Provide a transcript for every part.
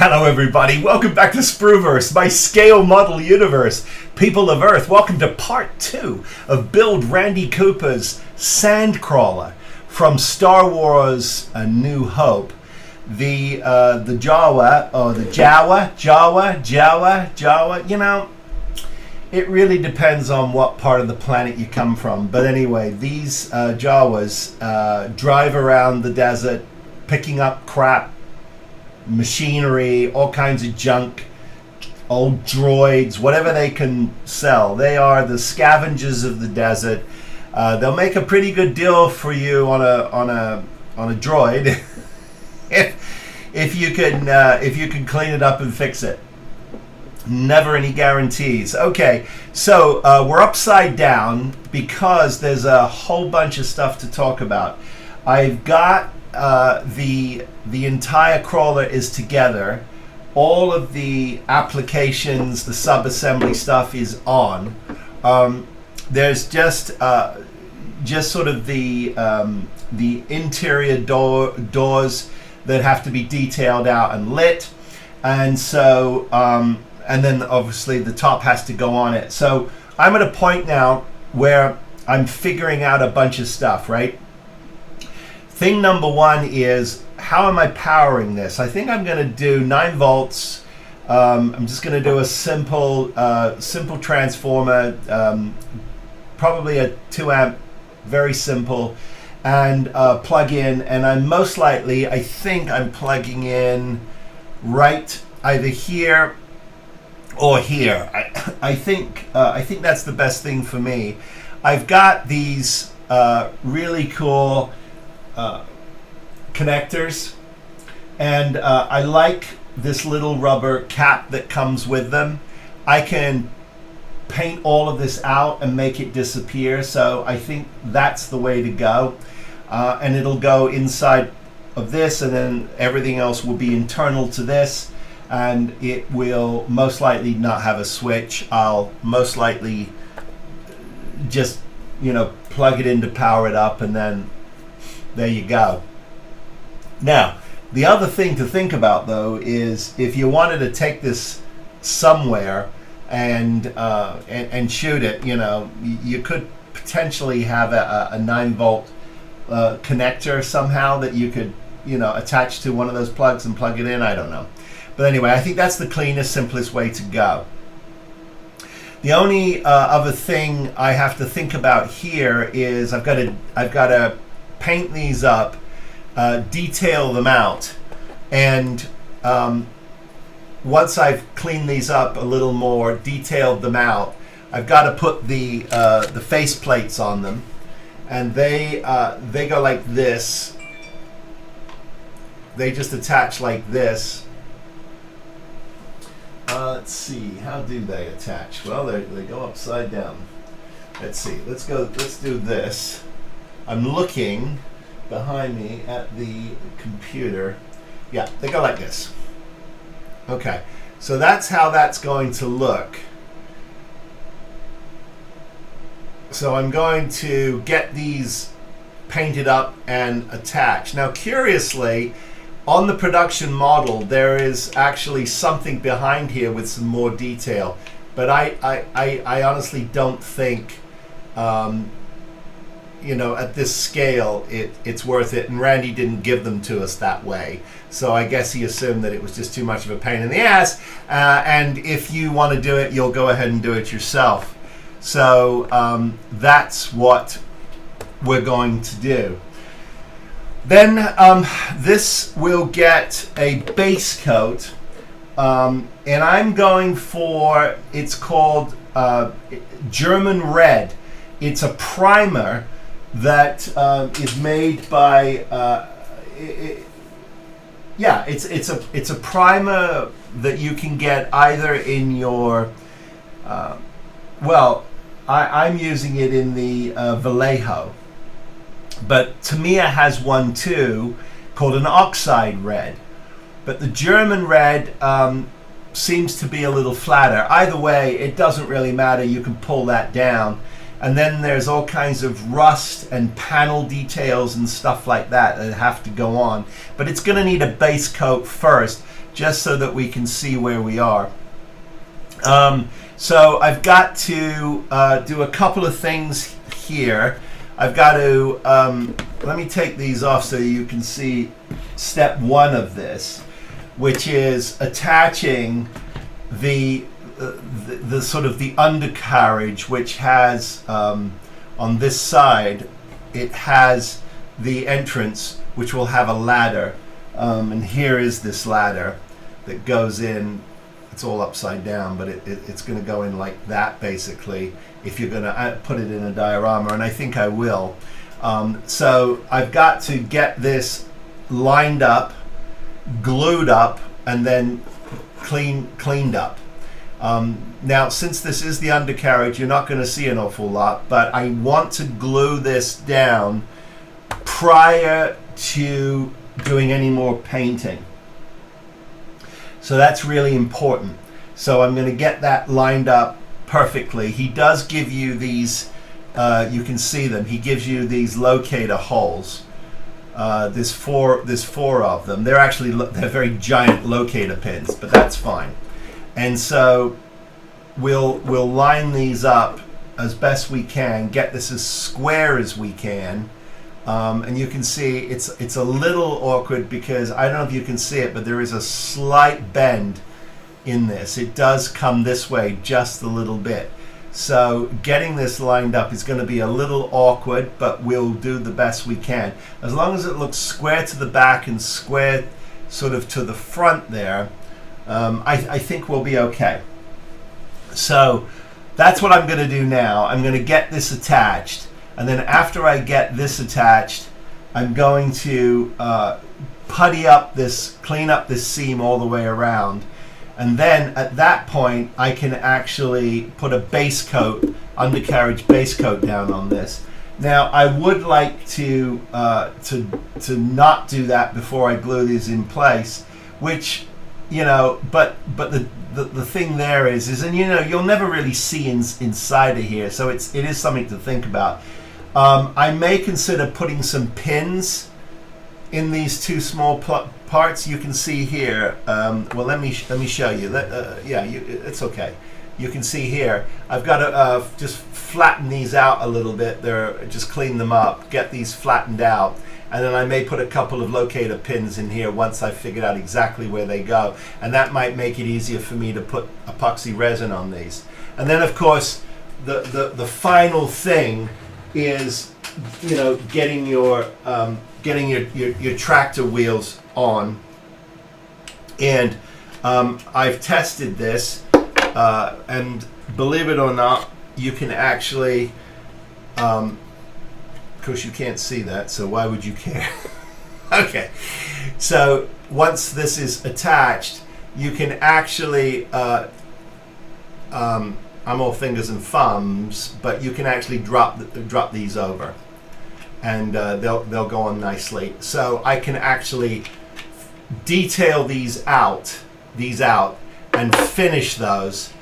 Hello everybody, welcome back to Spruverse, my scale model universe. People of Earth, welcome to part 2 of Build Randy Cooper's Sandcrawler from Star Wars A New Hope. The Jawa, or the Jawa, you know, it really depends on what part of the planet you come from. But anyway, these Jawas drive around the desert picking up crap, machinery, all kinds of junk, old droids, whatever they can sell. They are the scavengers of the desert. They'll make a pretty good deal for you on a droid if you can clean it up and fix it. Never any guarantees. Okay, so we're upside down because there's a whole bunch of stuff to talk about. I've got the entire crawler is together. All of the applications, the sub-assembly stuff is on. There's just sort of the interior doors that have to be detailed out and lit, and so and then obviously the top has to go on it. So I'm at a point now where I'm figuring out a bunch of stuff, right? Thing number one is, how am I powering this? I think I'm going to do 9 volts. I'm just going to do a simple transformer, probably a 2 amp, very simple, and plug in. And I think I'm plugging in right either here or here. I think that's the best thing for me. I've got these really cool connectors, and I like this little rubber cap that comes with them. I can paint all of this out and make it disappear, so I think that's the way to go. And it'll go inside of this, and then everything else will be internal to this, and it will most likely not have a switch. I'll most likely just, you know, plug it in to power it up, and then there you go. Now, the other thing to think about, though, is if you wanted to take this somewhere and shoot it, you know, you could potentially have a 9 volt connector somehow that you could, you know, attach to one of those plugs and plug it in. I don't know. But anyway, I think that's the cleanest, simplest way to go. The only other thing I have to think about here is I've got to paint these up, detail them out, and once I've cleaned these up a little more, detailed them out, I've got to put the face plates on them, and they go like this. They just attach like this. Let's see, how do they attach? Well, they go upside down. Let's see. Let's do this. I'm looking behind me at the computer. Yeah, they go like this. Okay, so that's how that's going to look. So I'm going to get these painted up and attached. Now, curiously, on the production model, there is actually something behind here with some more detail, but I honestly don't think, you know, at this scale, it's worth it. And Randy didn't give them to us that way, so I guess he assumed that it was just too much of a pain in the ass. And if you want to do it, you'll go ahead and do it yourself. So that's what we're going to do. Then this will get a base coat, and I'm going for, it's called German Red. It's a primer that is made by it's a primer that you can get either in your I'm using it in the Vallejo, but Tamiya has one too called an oxide red, but the German red seems to be a little flatter. Either way, it doesn't really matter. You can pull that down. And then there's all kinds of rust and panel details and stuff like that that have to go on. But it's going to need a base coat first, just so that we can see where we are. So I've got to do a couple of things here. I've got to, let me take these off so you can see step one of this, which is attaching the sort of the undercarriage, which has, on this side, it has the entrance, which will have a ladder. And here is this ladder that goes in. It's all upside down, but it's going to go in like that, basically, if you're going to put it in a diorama, and I think I will. So I've got to get this lined up, glued up, and then cleaned up. Now, since this is the undercarriage, you're not going to see an awful lot, but I want to glue this down prior to doing any more painting. So that's really important. So I'm going to get that lined up perfectly. He does give you these, you can see them. He gives you these locator holes. There's four of them. They're very giant locator pins, but that's fine. And so we'll line these up as best we can, get this as square as we can. And you can see it's a little awkward because I don't know if you can see it, but there is a slight bend in this. It does come this way just a little bit. So getting this lined up is going to be a little awkward, but we'll do the best we can. As long as it looks square to the back and square sort of to the front there, I think we'll be okay. So that's what I'm going to do now. I'm going to get this attached. And then after I get this attached, I'm going to putty up this, clean up this seam all the way around. And then at that point, I can actually put a base coat, undercarriage base coat down on this. Now, I would like to not do that before I glue these in place, which, you know, but the thing there is, and you know, you'll never really see inside of here, so it is something to think about. I may consider putting some pins in these two small parts. You can see here. Well, let me show you. It's okay. You can see here. I've got to just flatten these out a little bit. Just clean them up, get these flattened out, and then I may put a couple of locator pins in here once I've figured out exactly where they go, and that might make it easier for me to put epoxy resin on these. And then, of course, the final thing is, you know, getting your tractor wheels on. And I've tested this, and believe it or not, you can actually, of course you can't see that, so why would you care? Okay, so once this is attached, you can actually I'm all fingers and thumbs, but you can actually drop these over, and they'll go on nicely. So I can actually detail these out, and finish those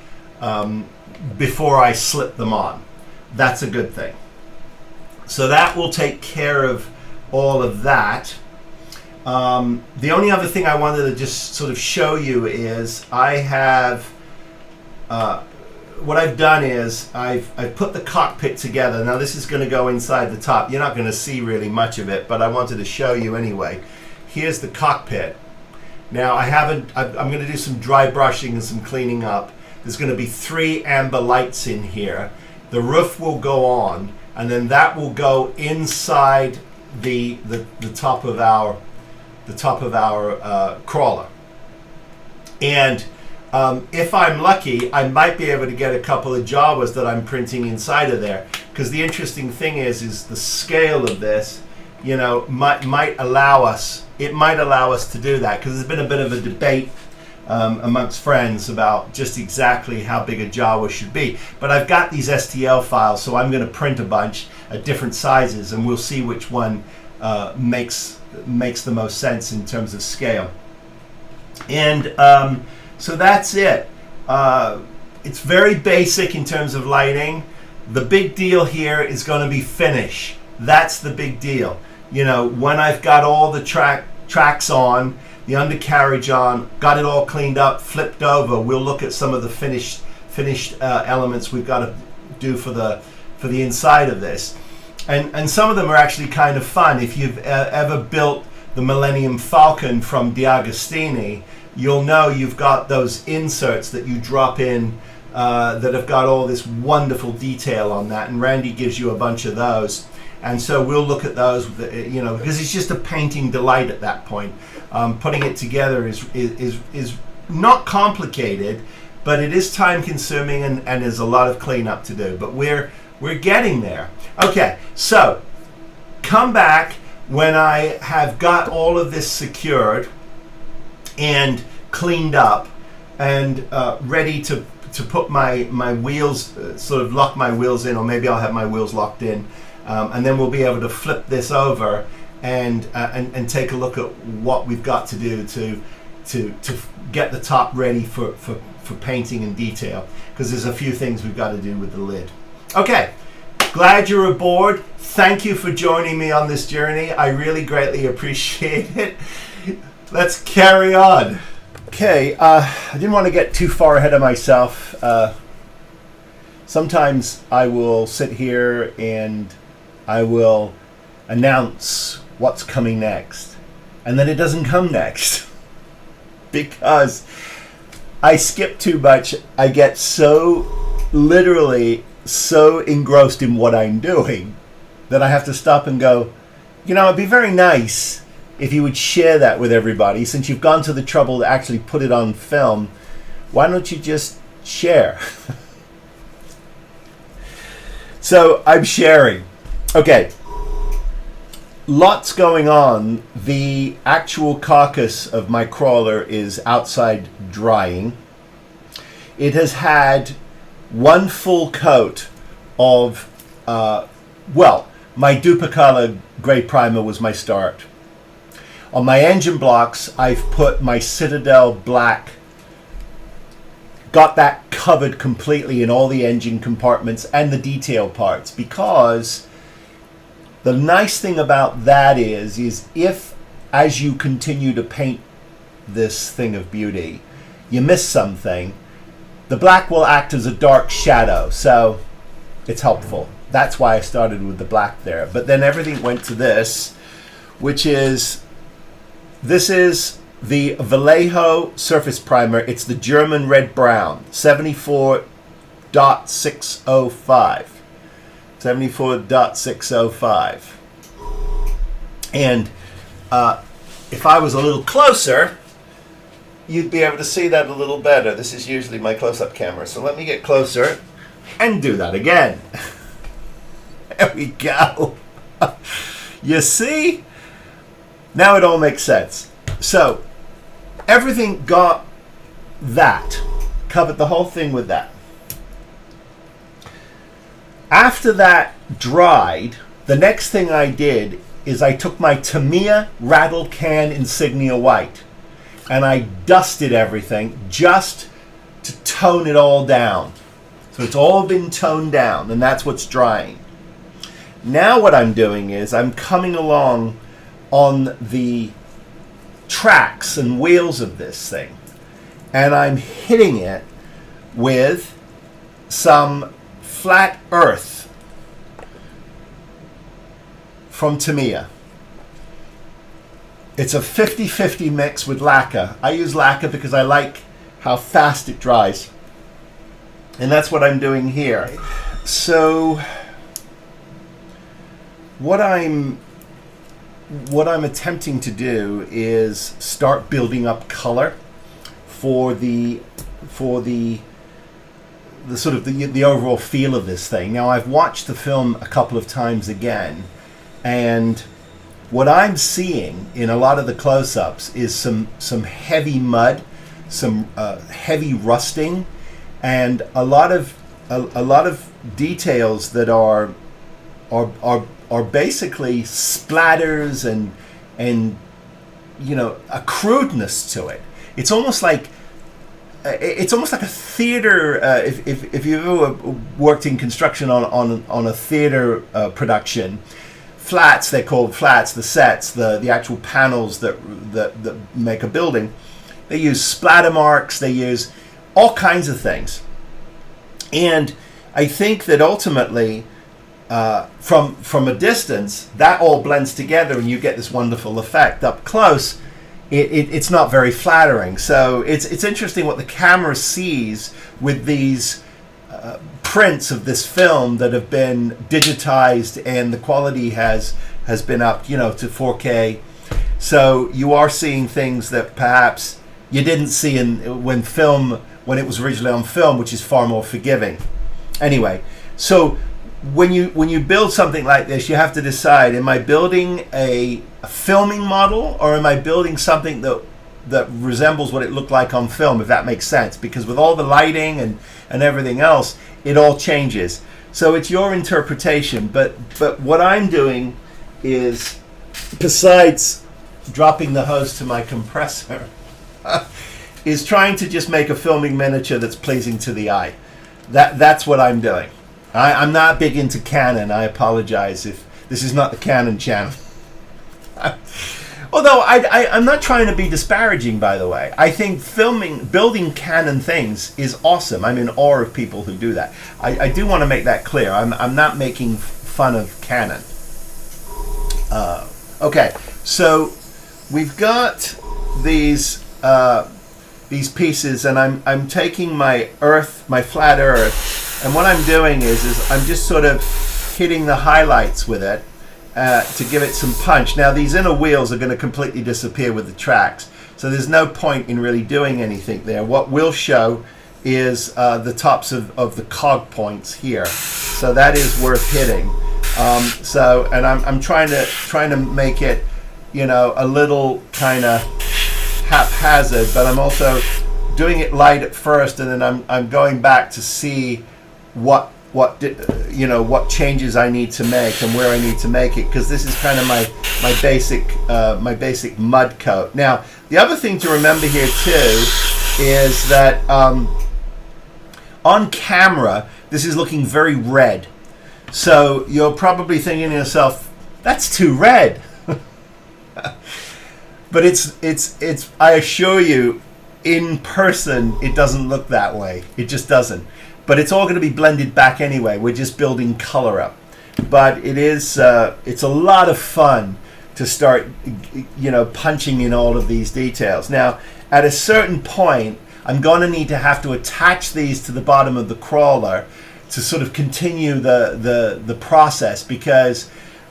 before I slip them on. That's a good thing. So that will take care of all of that. The only other thing I wanted to just sort of show you is I have. What I've done is I've put the cockpit together. Now this is going to go inside the top. You're not going to see really much of it, but I wanted to show you anyway. Here's the cockpit. Now I'm going to do some dry brushing and some cleaning up. There's going to be 3 amber lights in here. The roof will go on, and then that will go inside the top of our crawler. And if I'm lucky, I might be able to get a couple of Jawas that I'm printing inside of there. Because the interesting thing is the scale of this, you know, might allow us. It might allow us to do that, because there's been a bit of a debate amongst friends about just exactly how big a Jawa should be. But I've got these STL files, so I'm going to print a bunch at different sizes, and we'll see which one makes the most sense in terms of scale. And so that's it. It's very basic in terms of lighting. The big deal here is going to be finish. That's the big deal. You know, when I've got all the tracks on, the undercarriage on, got it all cleaned up, flipped over. We'll look at some of the finished elements we've got to do for the inside of this, and some of them are actually kind of fun. If you've ever built the Millennium Falcon from D'Agostini, you'll know you've got those inserts that you drop in that have got all this wonderful detail on that, and Randy gives you a bunch of those. And so we'll look at those, you know, because it's just a painting delight at that point. Putting it together is not complicated, but it is time consuming, and there's a lot of cleanup to do. But we're getting there. Okay, so come back when I have got all of this secured and cleaned up and ready to put my wheels, sort of lock my wheels in, or maybe I'll have my wheels locked in. And then we'll be able to flip this over and take a look at what we've got to do to get the top ready for painting and detail, because there's a few things we've got to do with the lid. Okay, glad you're aboard. Thank you for joining me on this journey. I really greatly appreciate it. Let's carry on. Okay, I didn't want to get too far ahead of myself. Sometimes I will sit here and I will announce what's coming next, and then it doesn't come next because I skip too much. I get so engrossed in what I'm doing that I have to stop and go, you know, it'd be very nice if you would share that with everybody. Since you've gone to the trouble to actually put it on film, why don't you just share? So I'm sharing. Okay, lots going on. The actual carcass of my crawler is outside drying. It has had one full coat of, my Duplicolor Gray Primer was my start. On my engine blocks, I've put my Citadel Black, got that covered completely in all the engine compartments and the detail parts, because the nice thing about that is if, as you continue to paint this thing of beauty, you miss something, the black will act as a dark shadow, so it's helpful. That's why I started with the black there. But then everything went to this, which is, this is the Vallejo Surface Primer. It's the German Red Brown, 74.605. 74.605. And if I was a little closer, you'd be able to see that a little better. This is usually my close-up camera, so let me get closer and do that again. There we go. You see? Now it all makes sense. So everything got that. Covered the whole thing with that. After that dried, the next thing I did is I took my Tamiya Rattle Can Insignia White and I dusted everything just to tone it all down. So it's all been toned down, and that's what's drying. Now what I'm doing is I'm coming along on the tracks and wheels of this thing, and I'm hitting it with some flat earth from Tamiya. It's a 50-50 mix with lacquer. I use lacquer because I like how fast it dries. And that's what I'm doing here. So what I'm attempting to do is start building up color for the sort of the overall feel of this thing. Now, I've watched the film a couple of times again, and what I'm seeing in a lot of the close-ups is some heavy mud, some heavy rusting, and a lot of details that are basically splatters and you know, a crudeness to it. It's almost like a theater. If you've ever worked in construction on a theater production, flats, they're called flats, the sets, the actual panels that make a building. They use splatter marks, they use all kinds of things. And I think that ultimately, from a distance, that all blends together and you get this wonderful effect. Up close, it's not very flattering. So it's interesting what the camera sees with these prints of this film that have been digitized, and the quality has been up, to 4K. So you are seeing things that perhaps you didn't see when it was originally on film, which is far more forgiving. Anyway, so when you build something like this, you have to decide: am I building a filming model, or am I building something that resembles what it looked like on film, if that makes sense? Because with all the lighting and everything else, it all changes. So it's your interpretation. But what I'm doing is, besides dropping the hose to my compressor, is trying to just make a filming miniature that's pleasing to the eye. That's what I'm doing. I'm not big into Canon. I apologize if this is not the Canon channel. Although I'm not trying to be disparaging, by the way. I think building Canon things is awesome. I'm in awe of people who do that. I do want to make that clear. I'm not making fun of Canon. Okay, so we've got these pieces, and I'm taking my flat earth, and what I'm doing is I'm just sort of hitting the highlights with it to give it some punch. Now these inner wheels are going to completely disappear with the tracks, so there's no point in really doing anything there. What will show is the tops of the cog points here, so that is worth hitting. And I'm trying to make it, a little kind of haphazard, but I'm also doing it light at first, and then I'm going back to see what changes I need to make and where I need to make it, because this is kind of my basic mud coat. Now, the other thing to remember here too is that on camera this is looking very red. So you're probably thinking to yourself, that's too red. But it's I assure you, in person it doesn't look that way. It just doesn't. But it's all going to be blended back anyway. We're just building color up. But it's a lot of fun to start punching in all of these details. Now, at a certain point, I'm going to need to have to attach these to the bottom of the crawler to sort of continue the process, because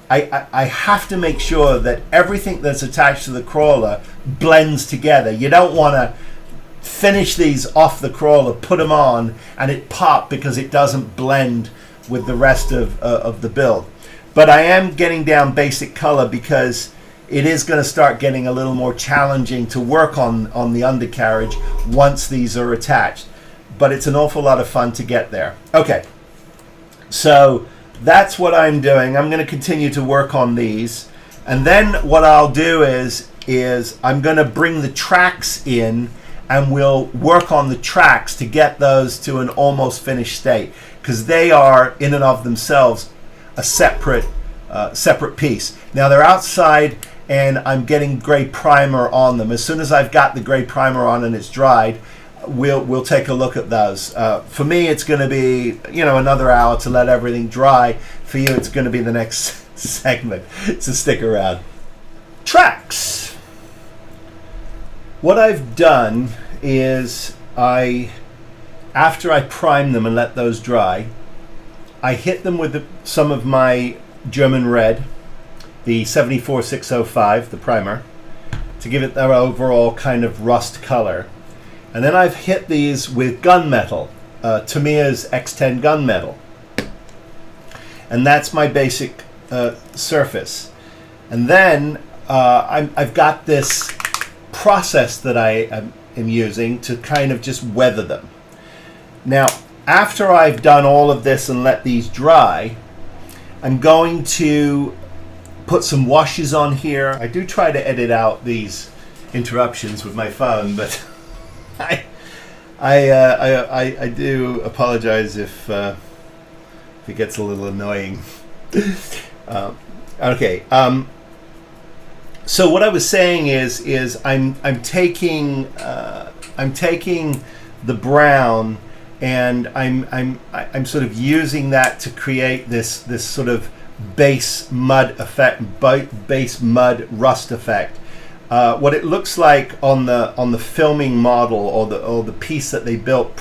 I have to make sure that everything that's attached to the crawler blends together. You don't want to finish these off the crawler, put them on, and it pop because it doesn't blend with the rest of the build. But I am getting down basic color because it is going to start getting a little more challenging to work on the undercarriage once these are attached. But it's an awful lot of fun to get there. Okay, so that's what I'm doing. I'm going to continue to work on these, and then what I'll do is I'm going to bring the tracks in, and we'll work on the tracks to get those to an almost finished state, because they are in and of themselves a separate piece. Now they're outside, and I'm getting gray primer on them. As soon as I've got the gray primer on and it's dried, we'll take a look at those. For me, it's going to be another hour to let everything dry. For you, it's going to be the next segment, so stick around. Tracks. What I've done is after I prime them and let those dry, I hit them with some of my German red, the 74605, the primer, to give it their overall kind of rust color. And then I've hit these with gunmetal, Tamiya's X10 gunmetal. And that's my basic surface. And then I've got this process that I am using to kind of just weather them. Now, after I've done all of this and let these dry, I'm going to put some washes on here. I do try to edit out these interruptions with my phone, but I do apologize if it gets a little annoying. Okay. So what I was saying is I'm taking the brown, and I'm sort of using that to create this sort of base mud effect, base mud rust effect. What it looks like on the filming model, or the piece that they built,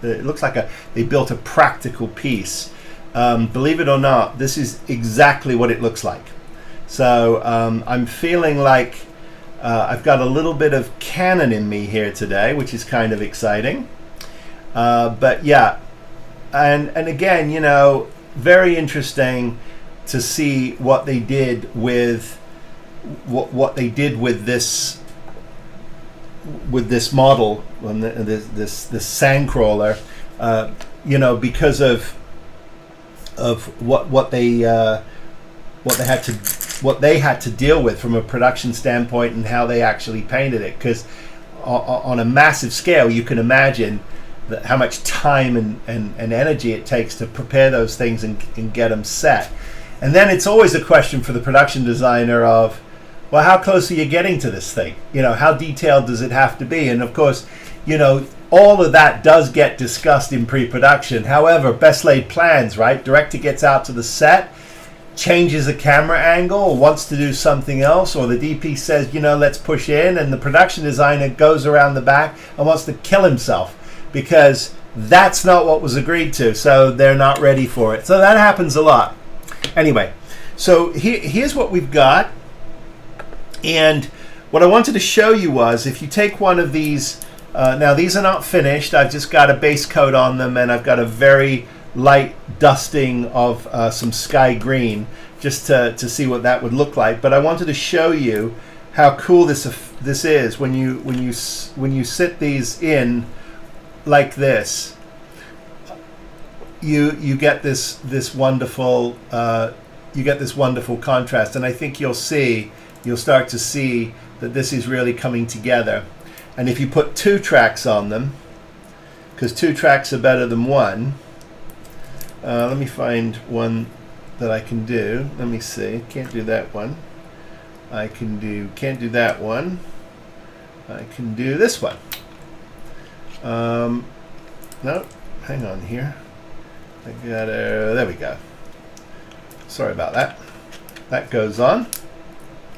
it looks like they built a practical piece. Believe it or not, this is exactly what it looks like. So I'm feeling like I've got a little bit of Canon in me here today, which is kind of exciting. But yeah, and again, you know, very interesting to see what they did with what they did with this model, this Sandcrawler. You know, because of what they had to deal with from a production standpoint, and how they actually painted it. Because on a massive scale, you can imagine how much time and energy it takes to prepare those things and get them set. And then it's always a question for the production designer of, well, how close are you getting to this thing? You know, how detailed does it have to be? And of course, you know, all of that does get discussed in pre-production. However, best laid plans, right? Director gets out to the set, changes a camera angle, or wants to do something else, or the DP says, you know, let's push in, and the production designer goes around the back and wants to kill himself because that's not what was agreed to, so they're not ready for it. So that happens a lot. Anyway, so here's what we've got. And what I wanted to show you was, if you take one of these, now these are not finished, I've just got a base coat on them, and I've got a very light dusting of some sky green, just to see what that would look like. But I wanted to show you how cool this is when you sit these in like this. You get this wonderful contrast, and I think you'll start to see that this is really coming together. And if you put 2 tracks on them, because 2 tracks are better than one. Let me find one that I can do. Let me see. Can't do that one. Can't do that one. I can do this one. No, hang on here. I got there we go. Sorry about that. That goes on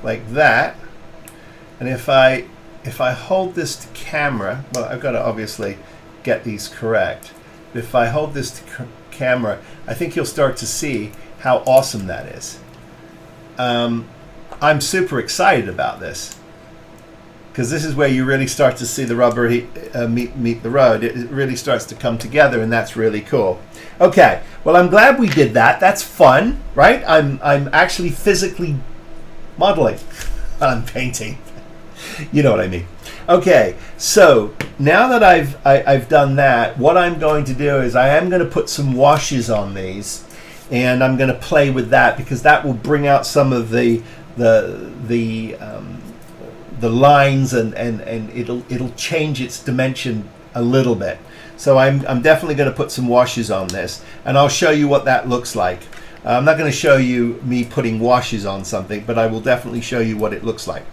like that. And if I hold this to camera, well, I've got to obviously get these correct. But if I hold this to camera, I think you'll start to see how awesome that is. I'm super excited about this, because this is where you really start to see the rubber meet the road. It really starts to come together, and that's really cool. Okay, well, I'm glad we did that. That's fun, right? I'm actually physically modeling. I'm painting. You know what I mean. Okay, so now that I've done that, what I'm going to do is I am going to put some washes on these, and I'm going to play with that, because that will bring out some of the lines, and it'll change its dimension a little bit. So I'm definitely going to put some washes on this, and I'll show you what that looks like. I'm not going to show you me putting washes on something, but I will definitely show you what it looks like.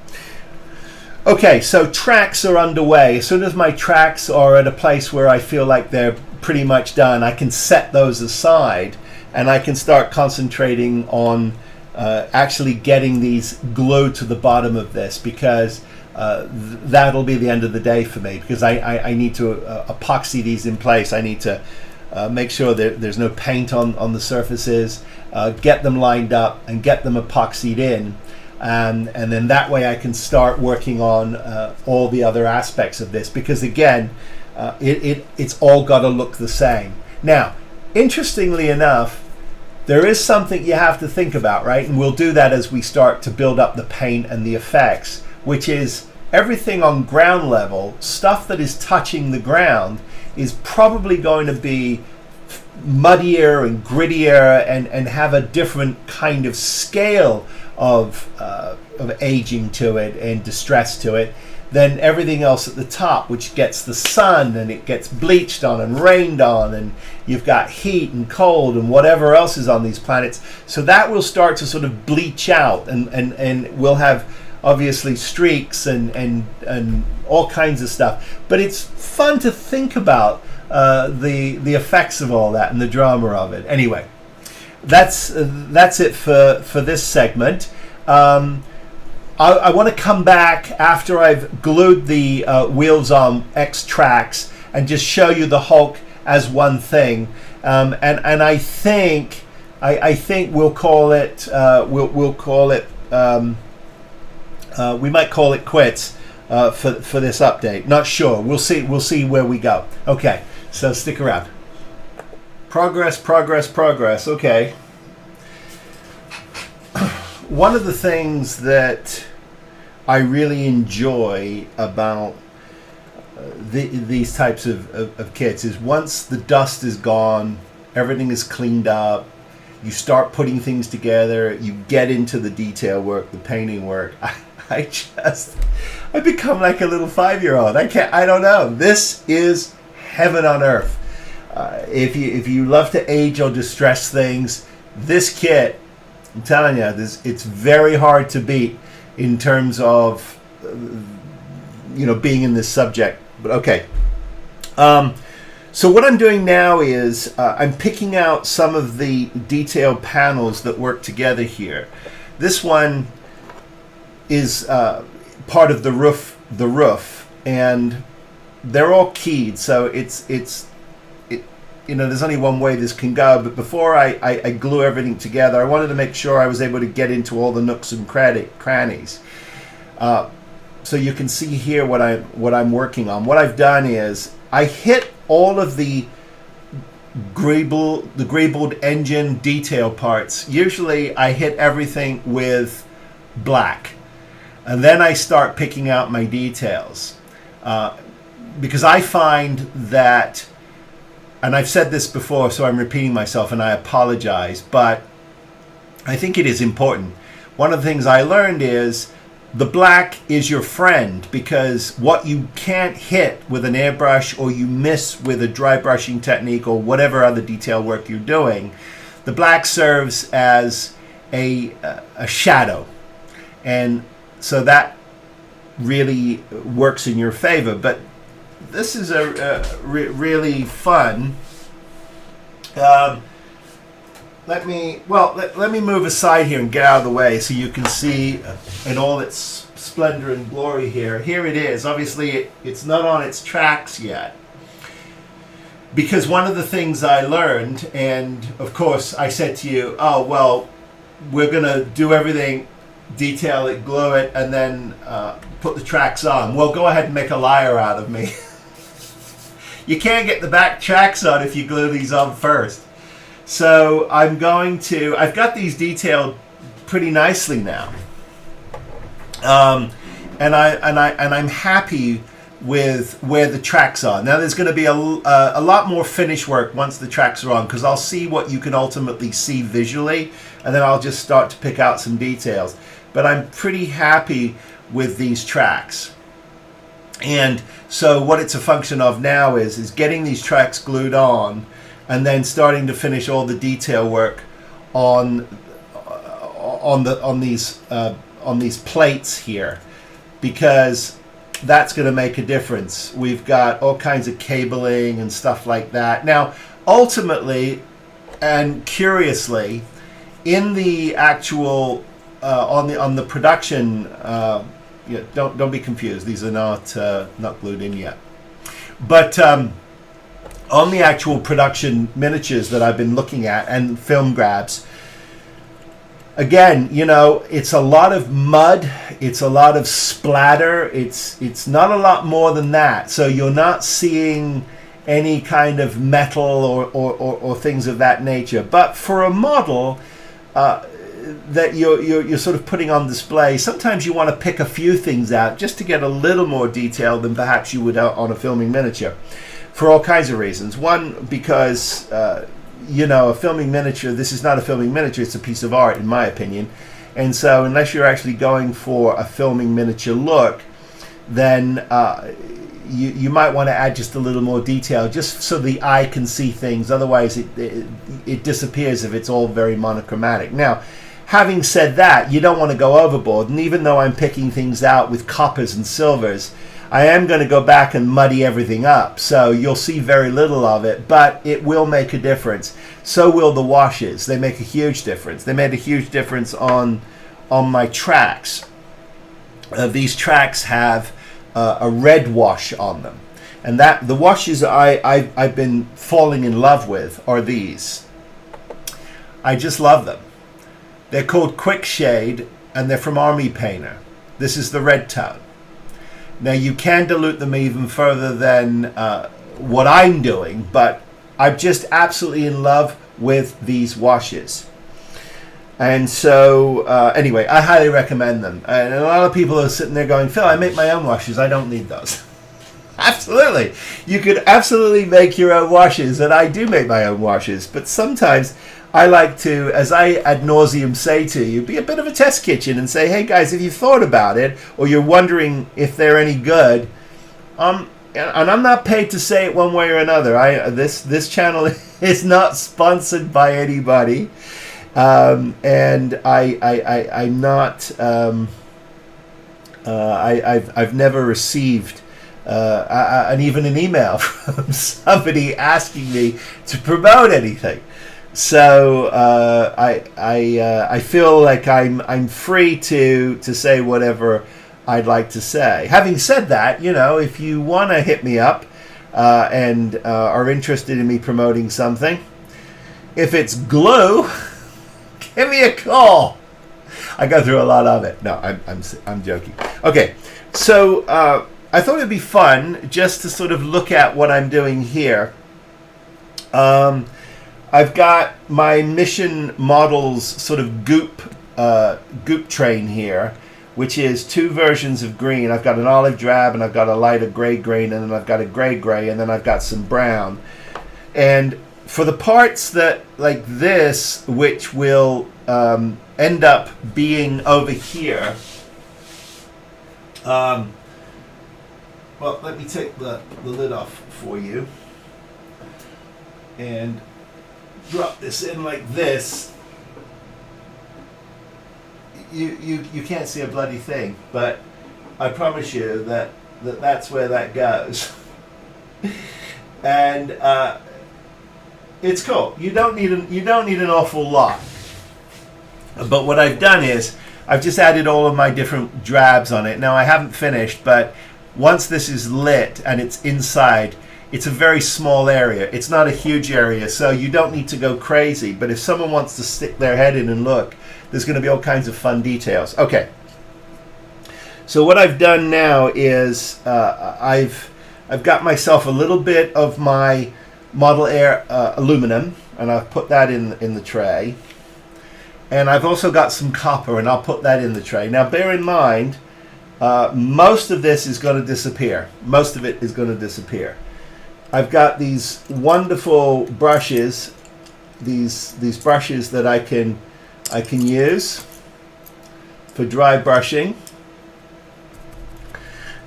Okay, so tracks are underway. As soon as my tracks are at a place where I feel like they're pretty much done, I can set those aside, and I can start concentrating on actually getting these glued to the bottom of this, because that'll be the end of the day for me, because I need to epoxy these in place. I need to make sure that there's no paint on the surfaces, get them lined up and get them epoxied in. And then that way I can start working on all the other aspects of this, because again, it's all got to look the same. Now, interestingly enough, there is something you have to think about, right? And we'll do that as we start to build up the paint and the effects, which is everything on ground level, stuff that is touching the ground, is probably going to be muddier and grittier, and have a different kind of scale of aging to it and distress to it then everything else at the top, which gets the sun and it gets bleached on and rained on, and you've got heat and cold and whatever else is on these planets. So that will start to sort of bleach out, and we'll have obviously streaks and all kinds of stuff. But it's fun to think about the effects of all that and the drama of it. Anyway, that's it for this segment. I want to come back after I've glued the wheels on X tracks and just show you the Hulk as one thing. And I think we'll call it we might call it quits for this update. Not sure. We'll see where we go. Okay, so stick around. Progress. Okay. One of the things that I really enjoy about these types of kits is once the dust is gone, everything is cleaned up, you start putting things together, you get into the detail work, the painting work. I become like a little 5-year-old. I don't know. This is heaven on earth. If you love to age or distress things, this kit, I'm telling you, it's very hard to beat in terms of being in this subject. But okay. So what I'm doing now is I'm picking out some of the detailed panels that work together here. This one is part of the roof, and they're all keyed, so it's there's only one way this can go. But before I glue everything together, I wanted to make sure I was able to get into all the nooks and crannies. So you can see here what I'm working on. What I've done is I hit all of the greebled engine detail parts. Usually I hit everything with black, and then I start picking out my details, because I find that, and I've said this before, so I'm repeating myself and I apologize, but I think it is important. One of the things I learned is the black is your friend, because what you can't hit with an airbrush, or you miss with a dry brushing technique, or whatever other detail work you're doing, the black serves as a shadow. And so that really works in your favor. But this is really fun. Let me move aside here and get out of the way so you can see in all its splendor and glory here. Here it is. Obviously, it's not on its tracks yet, because one of the things I learned, and of course I said to you, oh, well, we're going to do everything, detail it, glue it, and then put the tracks on. Well, go ahead and make a liar out of me. You can't get the back tracks on if you glue these on first. So I've got these detailed pretty nicely now, and I'm happy with where the tracks are. Now there's going to be a lot more finish work once the tracks are on, because I'll see what you can ultimately see visually, and then I'll just start to pick out some details. But I'm pretty happy with these tracks. And so what it's a function of now is getting these tracks glued on, and then starting to finish all the detail work on these plates here, because that's going to make a difference. We've got all kinds of cabling and stuff like that. Now, ultimately and curiously, in the actual on the production, don't be confused. These are not glued in yet, but on the actual production miniatures that I've been looking at and film grabs, again, it's a lot of mud, it's a lot of splatter, it's not a lot more than that. So you're not seeing any kind of metal or things of that nature. But for a model that you're sort of putting on display, sometimes you want to pick a few things out just to get a little more detail than perhaps you would on a filming miniature, for all kinds of reasons. One, because a filming miniature, this is not a filming miniature, it's a piece of art in my opinion. And so unless you're actually going for a filming miniature look, then you might want to add just a little more detail, just so the eye can see things. Otherwise, it disappears if it's all very monochromatic. Now, having said that, you don't want to go overboard. And even though I'm picking things out with coppers and silvers, I am going to go back and muddy everything up. So you'll see very little of it, but it will make a difference. So will the washes. They make a huge difference. They made a huge difference on my tracks. These tracks have a red wash on them, and that the washes I've been falling in love with are these. I just love them. They're called Quick Shade, and they're from Army Painter. This is the red tone. Now you can dilute them even further than what I'm doing, but I'm just absolutely in love with these washes. And so, anyway, I highly recommend them. And a lot of people are sitting there going, Phil, I make my own washes. I don't need those. Absolutely. You could absolutely make your own washes, and I do make my own washes. But sometimes I like to, as I ad nauseum say to you, be a bit of a test kitchen and say, hey, guys, if you thought about it, or you're wondering if they're any good, and I'm not paid to say it one way or another. This channel is not sponsored by anybody. And I'm not. I've never received even an email from somebody asking me to promote anything. So I feel like I'm free to say whatever I'd like to say. Having said that, if you want to hit me up and are interested in me promoting something, if it's glue, give me a call. I go through a lot of it. No, I'm joking. Okay, so I thought it'd be fun just to sort of look at what I'm doing here. I've got my Mission Models sort of goop train here, which is two versions of green. I've got an olive drab, and I've got a lighter gray green, and then I've got a gray, and then I've got some brown. And for the parts that, like this, which will end up being over here, well, let me take the lid off for you and drop this in like this. You can't see a bloody thing, but I promise you that's where that goes. And it's cool. You don't need an awful lot. But what I've done is I've just added all of my different drabs on it. Now I haven't finished, but once this is lit and it's inside, it's a very small area. It's not a huge area, so you don't need to go crazy. But if someone wants to stick their head in and look, there's going to be all kinds of fun details. Okay. So what I've done now is I've got myself a little bit of my Model Air aluminum, and I've put that in the tray. And I've also got some copper, and I'll put that in the tray. Now bear in mind, most of this is going to disappear. Most of it is going to disappear. I've got these wonderful brushes, these brushes that I can use for dry brushing,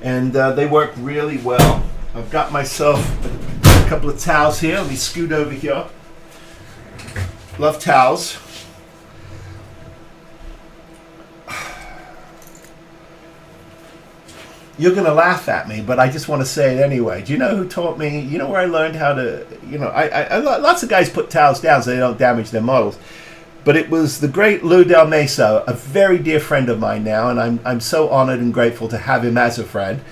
and they work really well. I've got myself a couple of towels here. Let me scoot over here. Love towels. You're going to laugh at me, but I just want to say it anyway. Do you know who taught me? You know where I learned how to, I lots of guys put towels down so they don't damage their models. But it was the great Lou Del Mesa, a very dear friend of mine now, and I'm so honored and grateful to have him as a friend.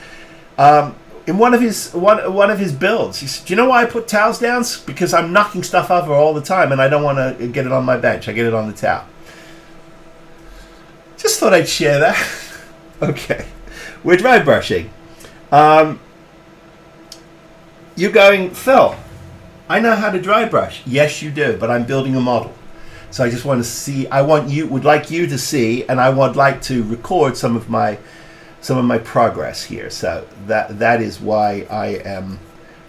In one of his builds, he said, "Do you know why I put towels down? Because I'm knocking stuff over all the time, and I don't want to get it on my bench. I get it on the towel." Just thought I'd share that. Okay. We're dry brushing. You're going, Phil, I know how to dry brush. Yes, you do, but I'm building a model. So I just want to see, would like you to see, and I would like to record some of my progress here. So that is why I am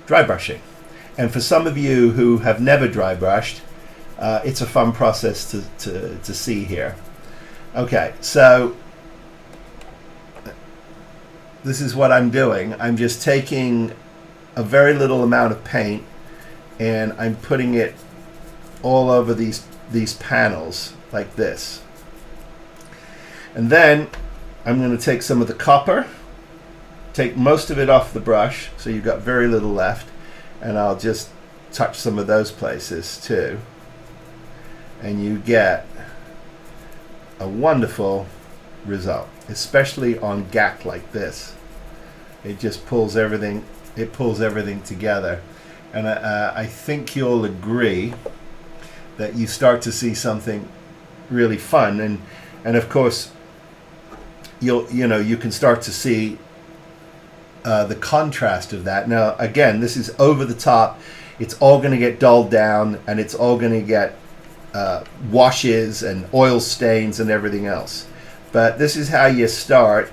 dry brushing. And for some of you who have never dry brushed, it's a fun process to see here. Okay, so this is what I'm doing. I'm just taking a very little amount of paint and I'm putting it all over these panels like this. And then I'm going to take some of the copper, take most of it off the brush, so you've got very little left, and I'll just touch some of those places too. And you get a wonderful result, especially on gack like this. It just pulls everything, together. And I think you'll agree that you start to see something really fun, and of course you can start to see the contrast of that. Now again, this is over the top. It's all going to get dulled down, and it's all going to get washes and oil stains and everything else. But this is how you start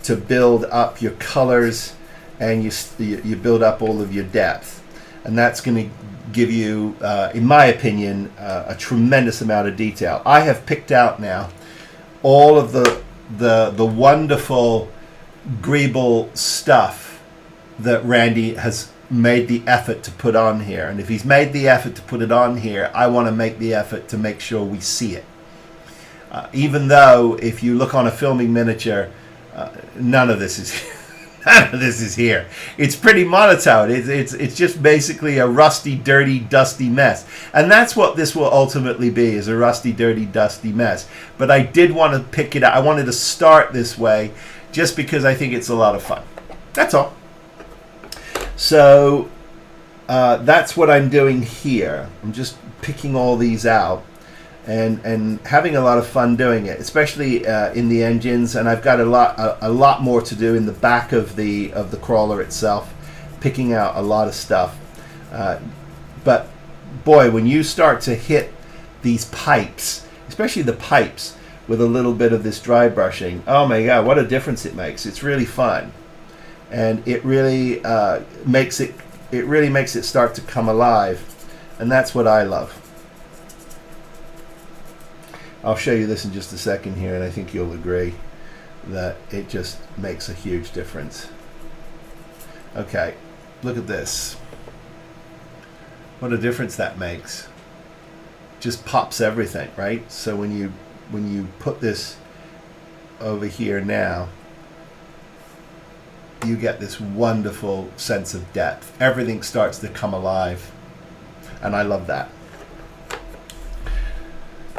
to build up your colors, and you build up all of your depth, and that's going to give you, in my opinion, a tremendous amount of detail. I have picked out now all of the wonderful greeble stuff that Randy has made the effort to put on here, and if he's made the effort to put it on here, I want to make the effort to make sure we see it. Even though if you look on a filming miniature, none of this is here. It's pretty monotone. It's just basically a rusty, dirty, dusty mess, and that's what this will ultimately be, is a rusty, dirty, dusty mess. But I did want to pick it up. I wanted to start this way just because I think it's a lot of fun. That's all. So that's what I'm doing here. I'm just picking all these out and having a lot of fun doing it, especially in the engines. And I've got a lot more to do in the back of the crawler itself, picking out a lot of stuff. But boy, when you start to hit these pipes, especially the pipes, with a little bit of this dry brushing, oh my God, what a difference it makes. It's really fun. And it really makes it start to come alive, and that's what I love. I'll show you this in just a second here, and I think you'll agree that it just makes a huge difference. Okay, look at this. What a difference that makes. Just pops everything, right? So when you put this over here now, you get this wonderful sense of depth. Everything starts to come alive, and I love that.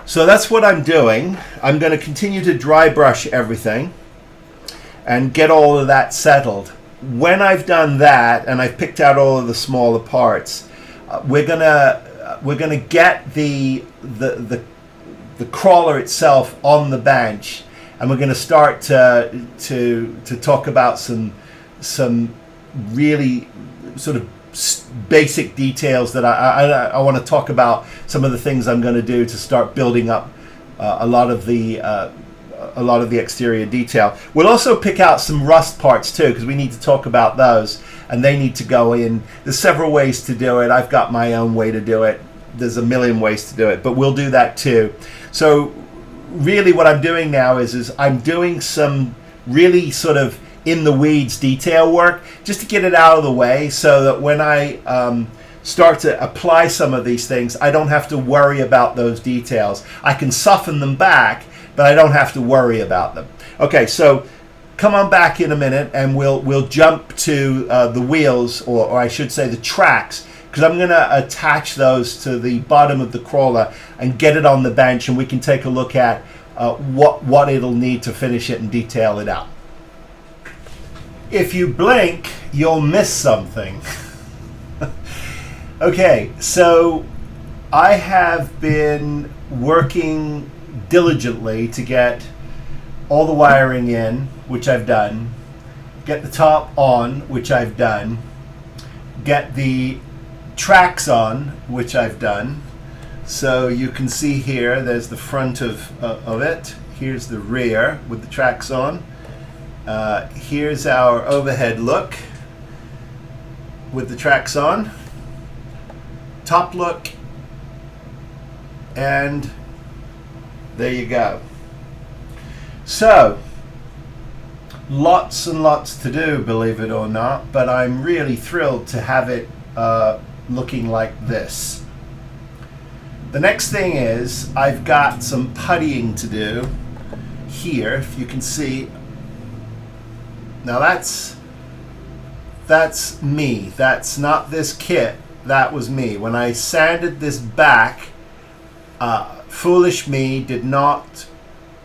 So that's what I'm doing. I'm going to continue to dry brush everything and get all of that settled. When I've done that and I've picked out all of the smaller parts, we're gonna get the crawler itself on the bench, and we're going to start to talk about some really sort of basic details that I want to talk about. Some of the things I'm going to do to start building up a lot of the exterior detail. We'll also pick out some rust parts too, because we need to talk about those, and they need to go in. There's several ways to do it. I've got my own way to do it. There's a million ways to do it, but we'll do that too. So really what I'm doing now is I'm doing some really sort of in the weeds detail work, just to get it out of the way, so that when I start to apply some of these things, I don't have to worry about those details. I can soften them back, but I don't have to worry about them. Okay, so come on back in a minute, and we'll jump to the wheels, or I should say the tracks, because I'm going to attach those to the bottom of the crawler and get it on the bench, and we can take a look at what it'll need to finish it and detail it out. If you blink, you'll miss something. Okay, so I have been working diligently to get all the wiring in, which I've done, get the top on, which I've done, get the tracks on, which I've done. So you can see here, there's the front of it. Here's the rear with the tracks on. Here's our overhead look with the tracks on, top look, and there you go. So Lots and lots to do, believe it or not, but I'm really thrilled to have it looking like this. The next thing is I've got some puttying to do here, if you can see. Now that's me. That's not this kit. That was me. When I sanded this back, foolish me did not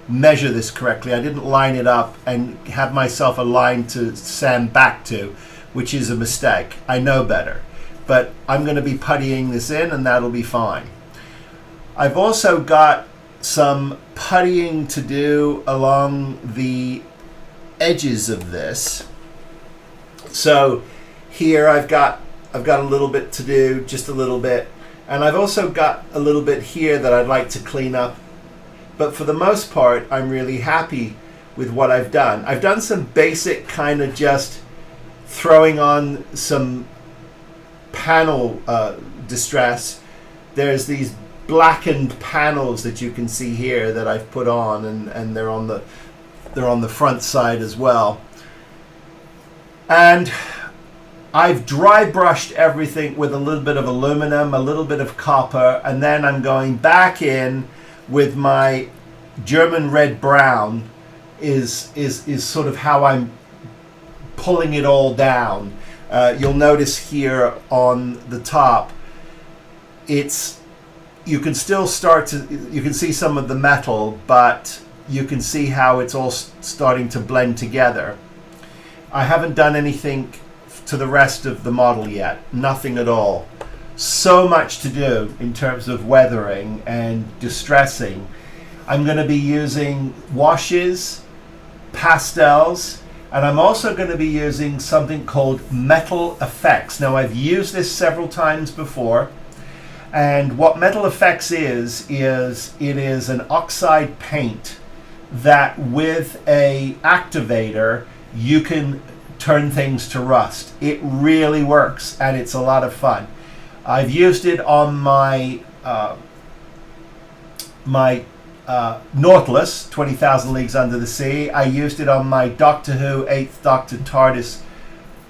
measure this correctly. I didn't line it up and have myself a line to sand back to, which is a mistake. I know better. But I'm going to be puttying this in and that'll be fine. I've also got some puttying to do along the edges of this. So here I've got a little bit to do, just a little bit. And I've also got a little bit here that I'd like to clean up. But for the most part, I'm really happy with what I've done. I've done some basic kind of just throwing on some panel distress. There's these blackened panels that you can see here that I've put on, and they're on the front side as well. And I've dry brushed everything with a little bit of aluminum, a little bit of copper, and then I'm going back in with my German red brown is sort of how I'm pulling it all down. You'll notice here on the top, you can still you can see some of the metal, but you can see how it's all starting to blend together. I haven't done anything to the rest of the model yet, nothing at all. So much to do in terms of weathering and distressing. I'm going to be using washes, pastels, and I'm also going to be using something called Metal Effects. Now I've used this several times before, and what Metal Effects is it is an oxide paint that with a activator you can turn things to rust. It really works and it's a lot of fun. I've used it on my Nautilus, 20,000 Leagues Under the Sea. I used it on my Doctor Who 8th Doctor TARDIS,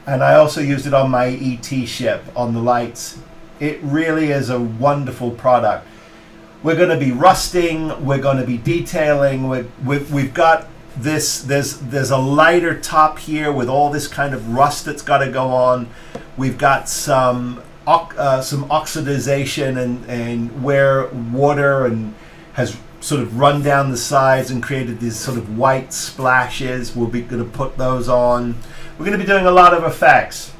and I also used it on my ET ship on the lights. It really is a wonderful product. We're going to be rusting, we're going to be detailing, we've got this, there's a lighter top here with all this kind of rust that's got to go on. We've got some oxidization and where water has sort of run down the sides and created these sort of white splashes. We'll be going to put those on. We're going to be doing a lot of effects.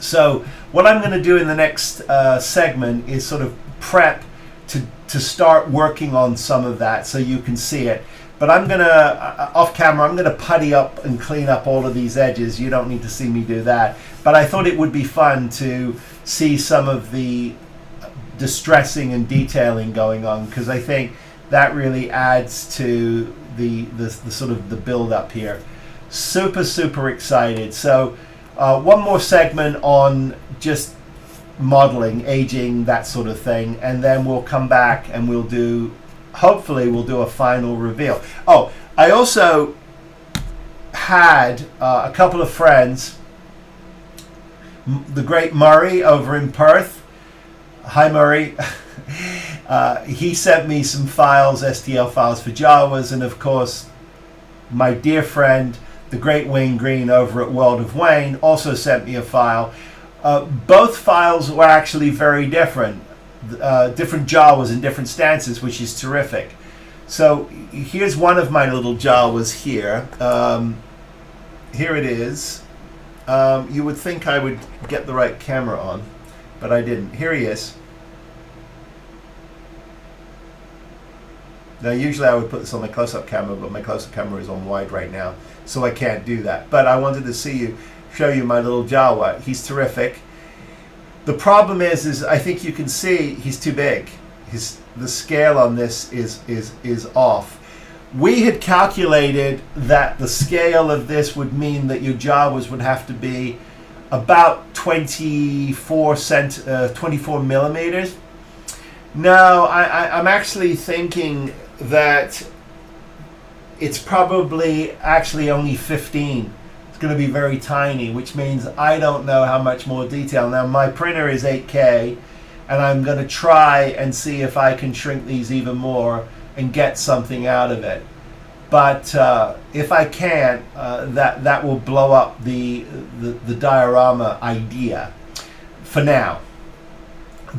So what I'm going to do in the next segment is sort of prep to start working on some of that so you can see it. But I'm going to, off camera, I'm going to putty up and clean up all of these edges. You don't need to see me do that. But I thought it would be fun to see some of the distressing and detailing going on, because I think that really adds to the sort of the build up here. Super excited. So one more segment on just modeling, aging, that sort of thing, and then we'll come back and hopefully we'll do a final reveal. Oh, I also had a couple of friends, the great Murray over in Perth. Hi Murray. He sent me some files, STL files for Jawas, and of course my dear friend the great Wayne Green over at World of Wayne also sent me a file. Both files were actually very different. Different Jawas in different stances, which is terrific. So here's one of my little Jawas here. Here it is. You would think I would get the right camera on, but I didn't. Here he is. Now usually I would put this on my close-up camera, but my close-up camera is on wide right now, so I can't do that. But I wanted to show you my little Jawa. He's terrific. The problem is I think you can see he's too big. The scale on this is off. We had calculated that the scale of this would mean that your Jawas would have to be about 24 millimeters. No, I'm actually thinking that it's probably actually only 15. It's going to be very tiny, which means I don't know how much more detail. Now my printer is 8K, and I'm going to try and see if I can shrink these even more and get something out of it. But if I can't, that will blow up the diorama idea for now.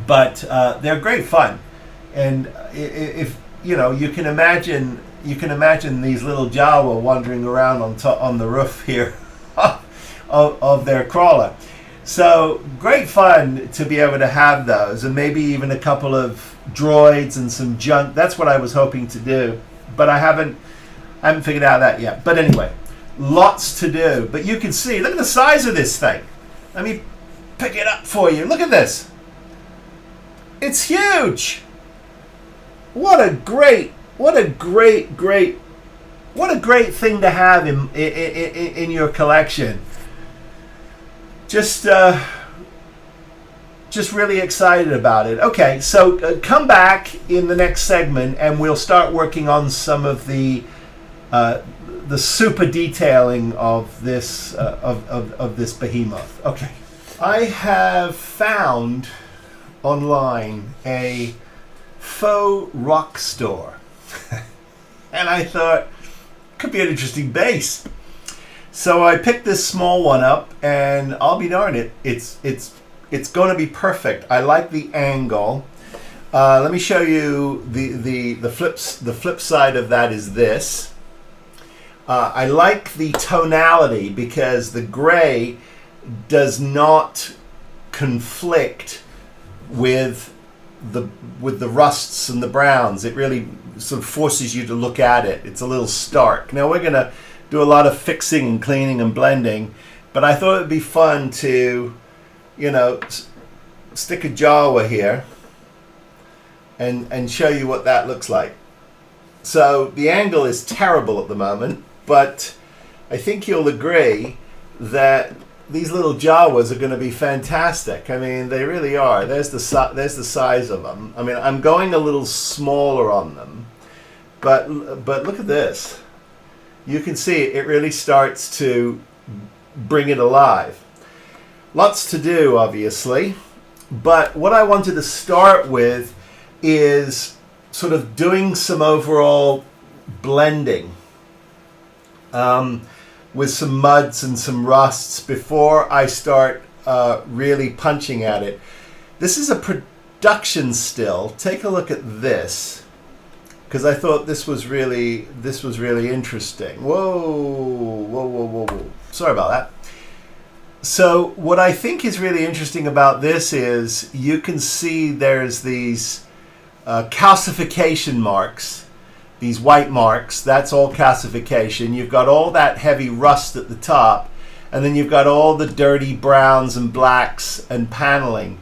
But they're great fun, and if you know, you can imagine these little Jawa wandering around on the roof here of their crawler. So great fun to be able to have those, and maybe even a couple of droids and some junk. That's what I was hoping to do, but I haven't figured out that yet. But anyway, lots to do. But you can see, look at the size of this thing. Let me pick it up for you. Look at this. It's huge. What a great thing to have in your collection. Just really excited about it. Okay, so come back in the next segment, and we'll start working on some of the super detailing of this of this behemoth. Okay, I have found online a faux rock store, and I thought could be an interesting base. So I picked this small one up, and I'll be darned, it's going to be perfect. I like the angle. Let me show you the flip side of that is this. I like the tonality because the gray does not conflict with the rusts and the browns. It really sort of forces you to look at it. It's a little stark. Now we're going to do a lot of fixing and cleaning and blending, but I thought it'd be fun to, you know, stick a Jawa here and show you what that looks like. So the angle is terrible at the moment, but I think you'll agree that these little Jawas are going to be fantastic. I mean, they really are. There's the size of them. I mean, I'm going a little smaller on them, but look at this. You can see it really starts to bring it alive. Lots to do, obviously, but what I wanted to start with is sort of doing some overall blending with some muds and some rusts before I start really punching at it. This is a production still. Take a look at this, because I thought this was really interesting. Whoa. Sorry about that. So what I think is really interesting about this is you can see there's these calcification marks, these white marks. That's all calcification. You've got all that heavy rust at the top, and then you've got all the dirty browns and blacks and paneling.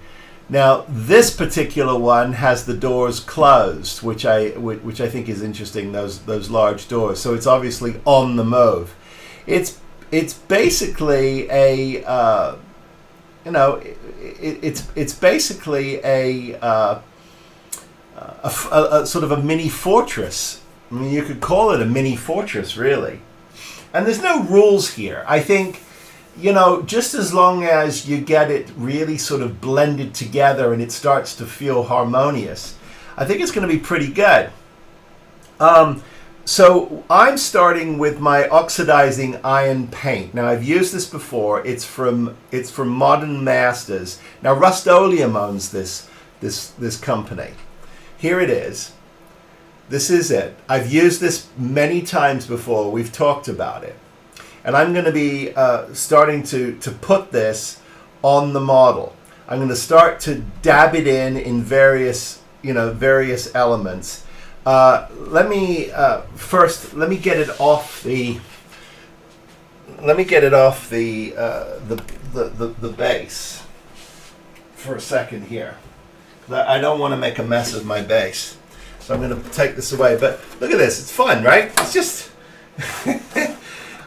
Now this particular one has the doors closed, which I think is interesting. Those large doors. So it's obviously on the mauve. It's basically a it's basically a sort of a mini fortress. I mean, you could call it a mini fortress, really. And there's no rules here. I think, you know, just as long as you get it really sort of blended together and it starts to feel harmonious, I think it's going to be pretty good. So I'm starting with my oxidizing iron paint. Now I've used this before. It's from Modern Masters. Now Rust-Oleum owns this company. Here it is. This is it. I've used this many times before. We've talked about it. And I'm going to be starting to put this on the model. I'm going to start to dab it in various elements. Let me get it off the base for a second here. I don't want to make a mess of my base, so I'm going to take this away. But look at this; it's fun, right? It's just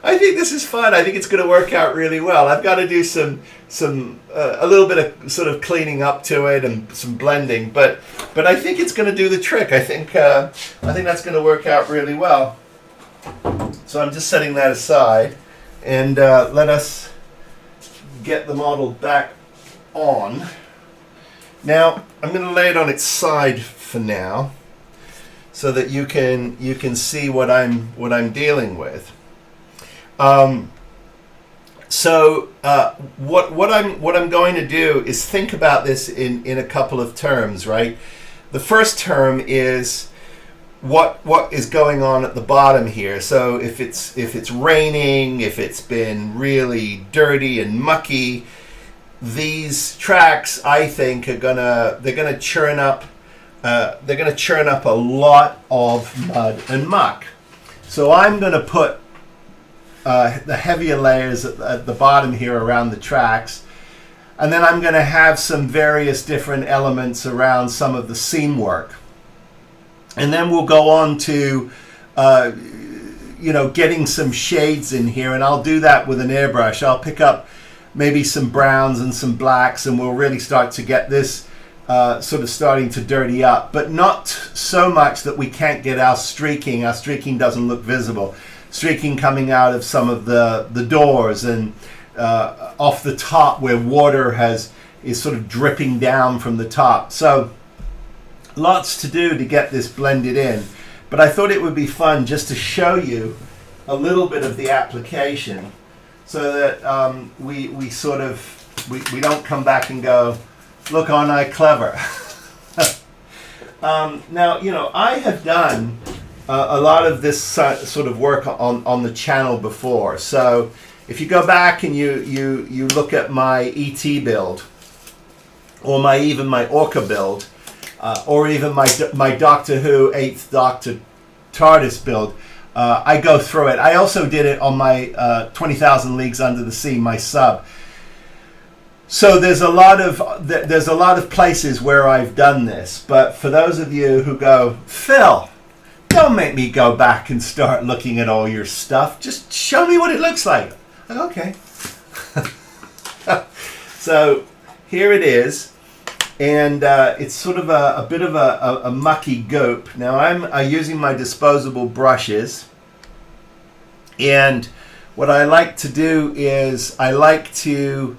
I think this is fun. I think it's going to work out really well. I've got to do a little bit of sort of cleaning up to it and some blending, but I think it's going to do the trick. I think that's going to work out really well. So I'm just setting that aside, and let us get the model back on. Now I'm going to lay it on its side for now, so that you can see what I'm dealing with. What I'm going to do is think about this in a couple of terms, right? The first term is what is going on at the bottom here. So if it's raining, if it's been really dirty and mucky, these tracks, I think, they're gonna churn up a lot of mud and muck. So I'm gonna put the heavier layers at the bottom here around the tracks, and then I'm gonna have some various different elements around some of the seam work. And then we'll go on to, getting some shades in here, and I'll do that with an airbrush. I'll pick up maybe some browns and some blacks, and we'll really start to get this sort of starting to dirty up, but not so much that we can't get our streaking. Our streaking doesn't look visible. Streaking coming out of some of the doors and off the top where water is sort of dripping down from the top. So lots to do to get this blended in, but I thought it would be fun just to show you a little bit of the application, so that we don't come back and go, look, aren't I clever? Now, I have done a lot of this sort of work on the channel before. So if you go back and you look at my ET build, or even my Orca build, or even my Doctor Who 8th Doctor TARDIS build, I go through it. I also did it on my 20,000 Leagues Under the Sea, my sub. So there's a lot of places where I've done this. But for those of you who go, Phil, don't make me go back and start looking at all your stuff. Just show me what it looks like. Okay. So here it is. And it's sort of a bit of a mucky goop. Now I'm using my disposable brushes, and what I like to do is I like to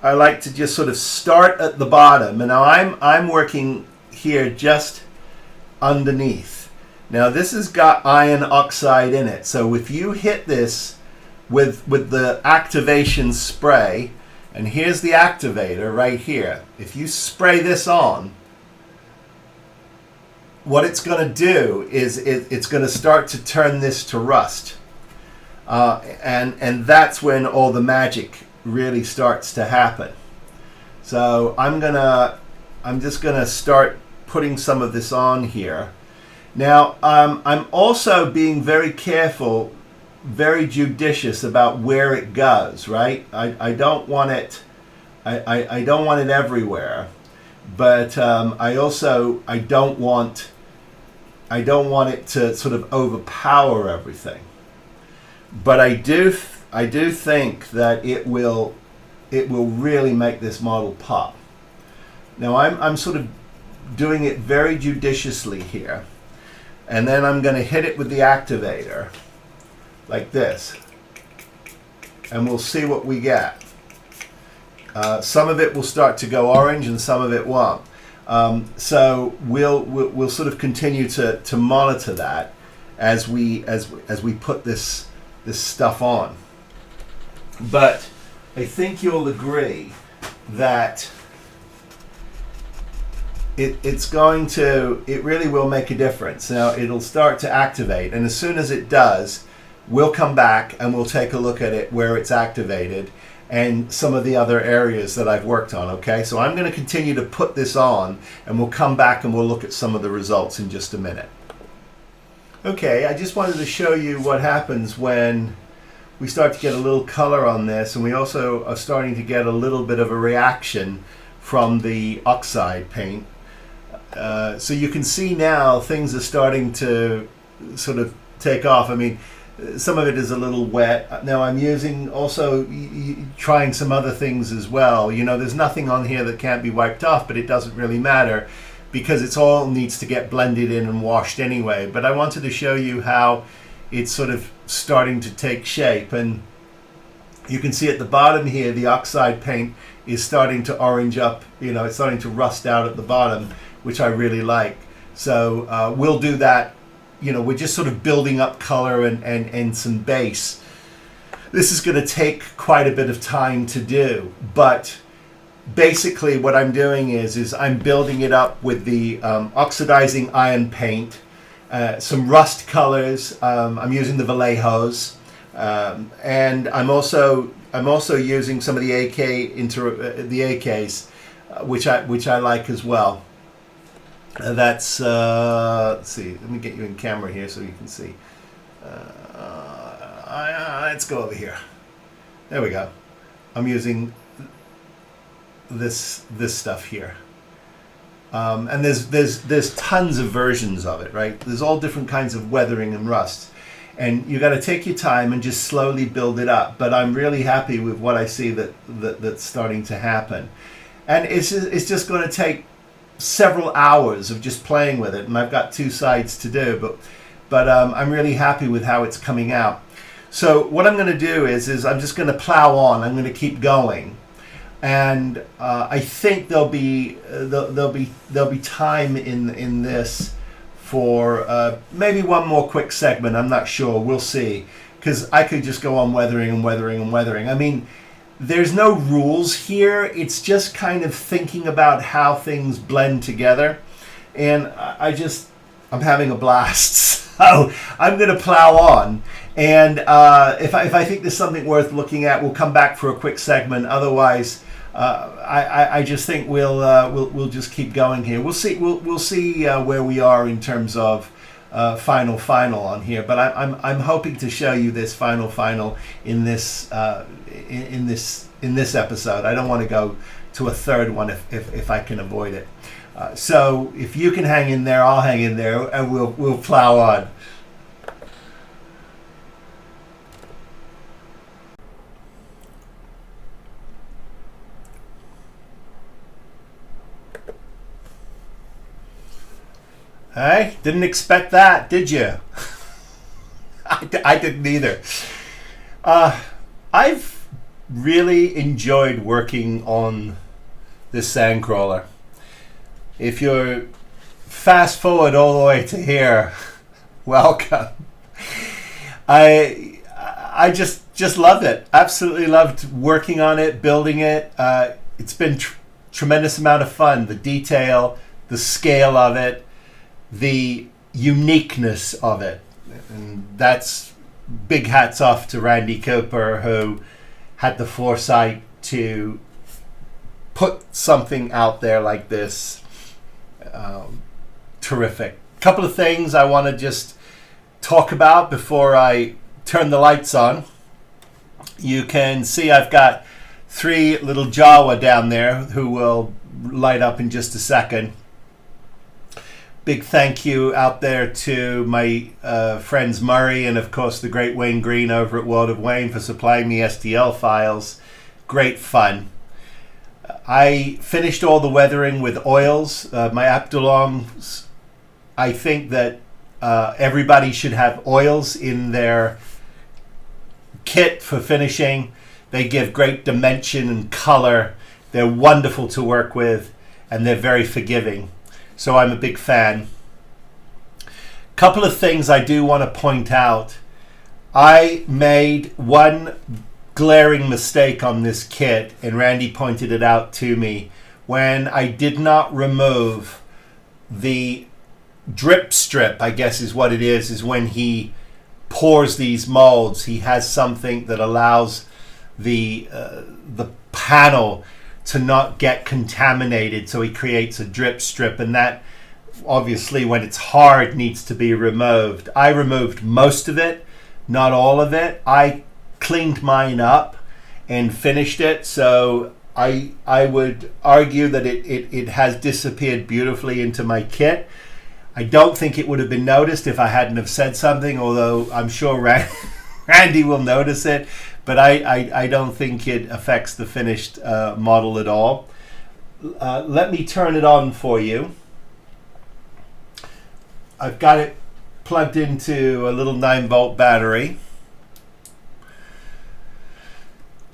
just sort of start at the bottom. And now I'm working here just underneath. Now this has got iron oxide in it, so if you hit this with the activation spray, and here's the activator right here. If you spray this on, what it's going to do is it's going to start to turn this to rust. And that's when all the magic really starts to happen. So I'm just going to start putting some of this on here. Now, I'm also being very careful, very judicious about where it goes, right? I don't want it I don't want it everywhere, but I don't want it to sort of overpower everything. But I do think that it will really make this model pop. Now I'm sort of doing it very judiciously here, and then I'm going to hit it with the activator like this, and we'll see what we get. Some of it will start to go orange and some of it won't. So we'll sort of continue to monitor that as we put this stuff on. But I think you'll agree that it really will make a difference. Now it'll start to activate, and as soon as it does, we'll come back and we'll take a look at it where it's activated and some of the other areas that I've worked on. Okay, so I'm going to continue to put this on, and we'll come back and we'll look at some of the results in just a minute. Okay, I just wanted to show you what happens when we start to get a little color on this, and we also are starting to get a little bit of a reaction from the oxide paint. So you can see now things are starting to sort of take off. I mean, some of it is a little wet. Now I'm using also trying some other things as well. You know, there's nothing on here that can't be wiped off, but it doesn't really matter because it's all needs to get blended in and washed anyway. But I wanted to show you how it's sort of starting to take shape. And you can see at the bottom here, the oxide paint is starting to orange up, it's starting to rust out at the bottom, which I really like. So we'll do that. We're just sort of building up color and some base. This is going to take quite a bit of time to do, but basically what I'm doing is I'm building it up with the oxidizing iron paint, some rust colors. I'm using the Vallejos, and I'm also using some of the the AKs, which I like as well. That's let's see. Let me get you in camera here so you can see. Let's go over here. There we go. I'm using this stuff here, and there's tons of versions of it, right? There's all different kinds of weathering and rust, and you got to take your time and just slowly build it up. But I'm really happy with what I see that's starting to happen, and it's just going to take several hours of just playing with it, and I've got 2 sides to do, but I'm really happy with how it's coming out. So what I'm going to do is I'm just going to plow on. I'm going to keep going, and I think there'll be time in this for maybe one more quick segment. I'm not sure. We'll see, because I could just go on weathering and weathering and weathering. I mean, there's no rules here. It's just kind of thinking about how things blend together, and I'm having a blast. So I'm going to plow on, and if I think there's something worth looking at, we'll come back for a quick segment. Otherwise, I just think we'll just keep going here. We'll see where we are in terms of final on here. But I'm hoping to show you this final in this in this episode. I don't want to go to a third one if I can avoid it. So if you can hang in there, I'll hang in there, and we'll plow on. Hey, didn't expect that, did you? I didn't either. I've really enjoyed working on this Sandcrawler. If you're fast forward all the way to here, welcome. I just loved it. Absolutely loved working on it, building it. It's been tremendous amount of fun. The detail, the scale of it, the uniqueness of it. And that's big hats off to Randy Cooper, who had the foresight to put something out there like this. Terrific. Couple of things I want to just talk about before I turn the lights on. You can see I've got 3 little Jawa down there who will light up in just a second. Big thank you out there to my friends Murray and of course the great Wayne Green over at World of Wayne for supplying me STL files. Great fun. I finished all the weathering with oils. My Abdulongs, I think that everybody should have oils in their kit for finishing. They give great dimension and color. They're wonderful to work with, and they're very forgiving. So I'm a big fan. Couple of things I do want to point out. I made one glaring mistake on this kit, and Randy pointed it out to me, when I did not remove the drip strip, I guess is what it is when he pours these molds. He has something that allows the panel to not get contaminated, so he creates a drip strip, and that obviously when it's hard needs to be removed. I removed most of it, not all of it. I cleaned mine up and finished it, so I would argue that it has disappeared beautifully into my kit. I don't think it would have been noticed if I hadn't have said something, although I'm sure Randy will notice it, but I don't think it affects the finished model at all. Let me turn it on for you. I've got it plugged into a little 9-volt battery.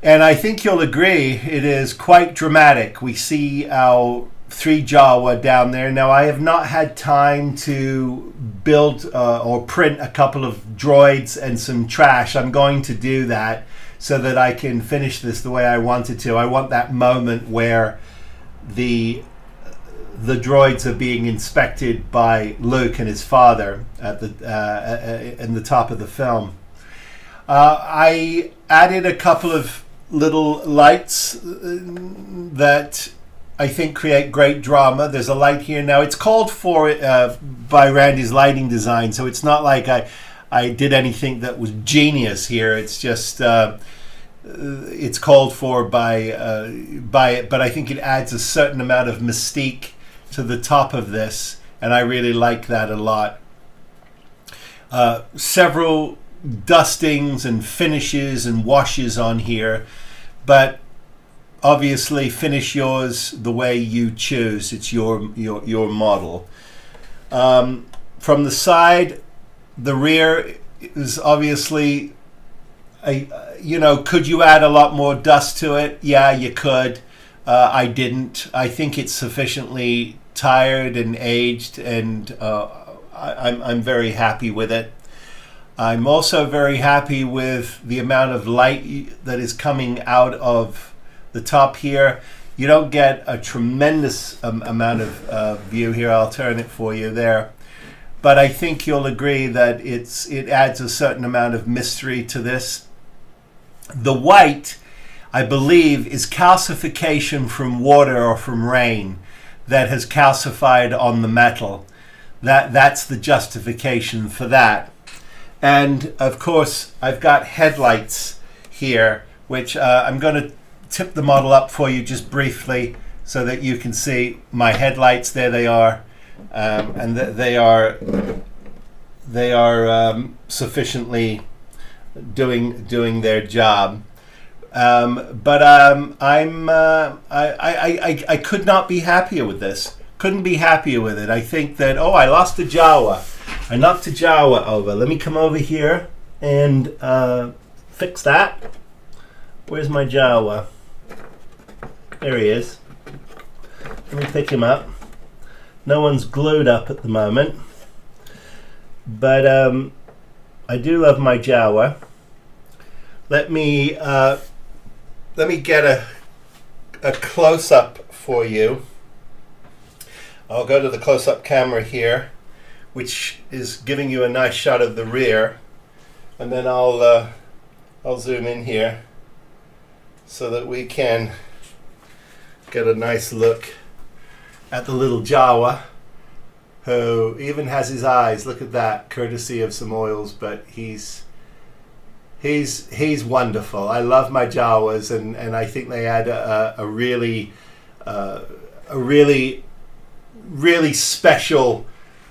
And I think you'll agree it is quite dramatic. We see our 3 Jawa down there. Now, I have not had time to build or print a couple of droids and some trash. I'm going to do that so that I can finish this the way I wanted to. I want that moment where the droids are being inspected by Luke and his father at in the top of the film. I added a couple of little lights that I think create great drama. There's a light here now. It's called for by Randy's lighting design, so it's not like I did anything that was genius here. It's just it's called for by it, but I think it adds a certain amount of mystique to the top of this, and I really like that a lot. Several dustings and finishes and washes on here, but obviously finish yours the way you choose. It's your model. From the side, the rear is obviously could you add a lot more dust to it? Yeah, you could. I didn't. I think it's sufficiently tired and aged, and I'm very happy with it. I'm also very happy with the amount of light that is coming out of the top here. You don't get a tremendous amount of view here. I'll turn it for you there. But I think you'll agree that it adds a certain amount of mystery to this. The white, I believe, is calcification from water or from rain that has calcified on the metal. That's the justification for that. And of course, I've got headlights here, which I'm going to tip the model up for you just briefly so that you can see my headlights. There they are, and they are sufficiently doing their job. But I could not be happier with this. Couldn't be happier with it. I think that, I lost a Jawa. I knocked a Jawa over. Let me come over here and fix that. Where's my Jawa? There he is. Let me pick him up. No one's glued up at the moment. But I do love my Jawa. Let me get a close-up for you. I'll go to the close-up camera here, which is giving you a nice shot of the rear, and then I'll zoom in here so that we can get a nice look at the little Jawa, who even has his eyes. Look at that, courtesy of some oils, but he's wonderful. I love my Jawas, and I think they add a really special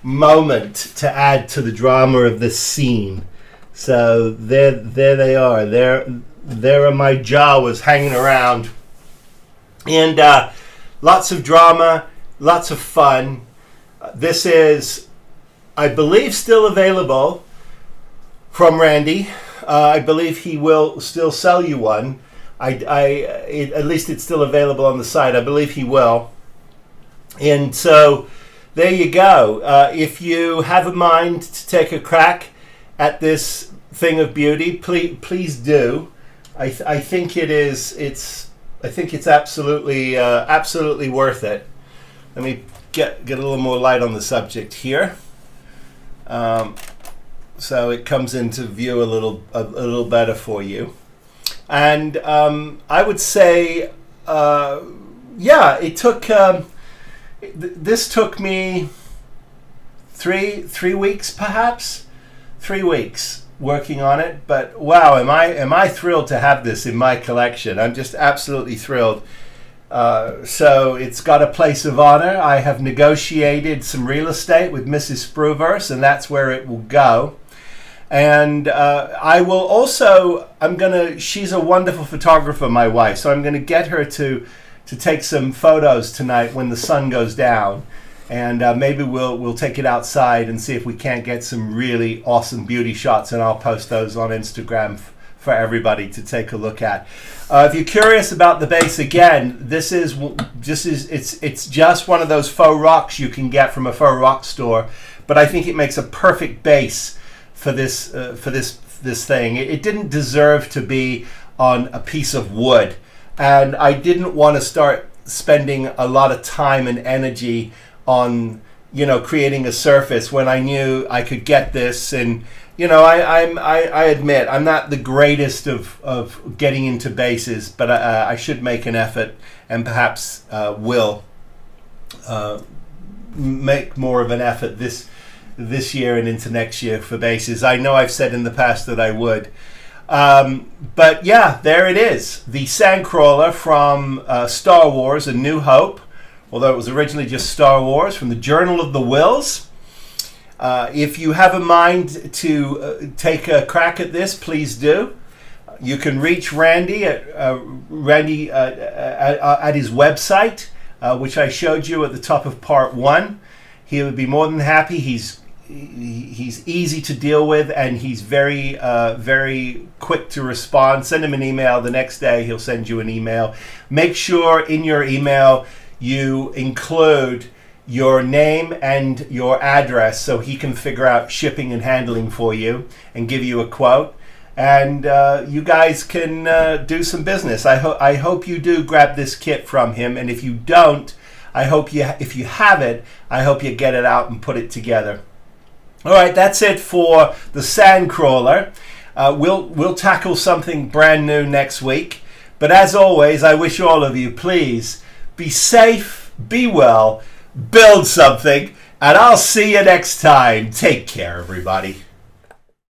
moment to add to the drama of this scene. So there they are. There are my Jawas hanging around, and lots of drama, lots of fun. This is, I believe, still available from Randy. I believe he will still sell you one. At least it's still available on the site. I believe he will. And so there you go. If you have a mind to take a crack at this thing of beauty, please do. I think it is. I think it's absolutely worth it. Let me get a little more light on the subject here, so it comes into view a little better for you. And I would say, it took. This took me three weeks, perhaps 3 weeks working on it. But wow, am I thrilled to have this in my collection. I'm just absolutely thrilled. So it's got a place of honor. I have negotiated some real estate with Mrs. Spruverse, and that's where it will go. And I will also, she's a wonderful photographer, my wife, so I'm going to get her to take some photos tonight when the sun goes down. and maybe we'll take it outside and see if we can't get some really awesome beauty shots, and I'll post those on Instagram for everybody to take a look at. If you're curious about the base, again, it's just one of those faux rocks you can get from a faux rock store, but I think it makes a perfect base for this thing. It didn't deserve to be on a piece of wood, and I didn't want to start spending a lot of time and energy on creating a surface when I knew I could get this. And I admit I'm not the greatest of getting into bases, but I should make an effort, and perhaps will make more of an effort this year and into next year for bases. I know I've said in the past that I would. But yeah, there it is. The Sandcrawler from Star Wars: A New Hope, although it was originally just Star Wars, from the Journal of the Whills. If you have a mind to take a crack at this, please do. You can reach Randy at his website, which I showed you at the top of part 1. He would be more than happy. He's easy to deal with, and he's very quick to respond. Send him an email the next day. He'll send you an email. Make sure in your email you include your name and your address so he can figure out shipping and handling for you and give you a quote. And you guys can do some business. I hope you do grab this kit from him, and if you don't, if you have it, I hope you get it out and put it together. All right, that's it for the Sandcrawler. We'll tackle something brand new next week. But as always, I wish all of you, please be safe, be well, build something, and I'll see you next time. Take care, everybody.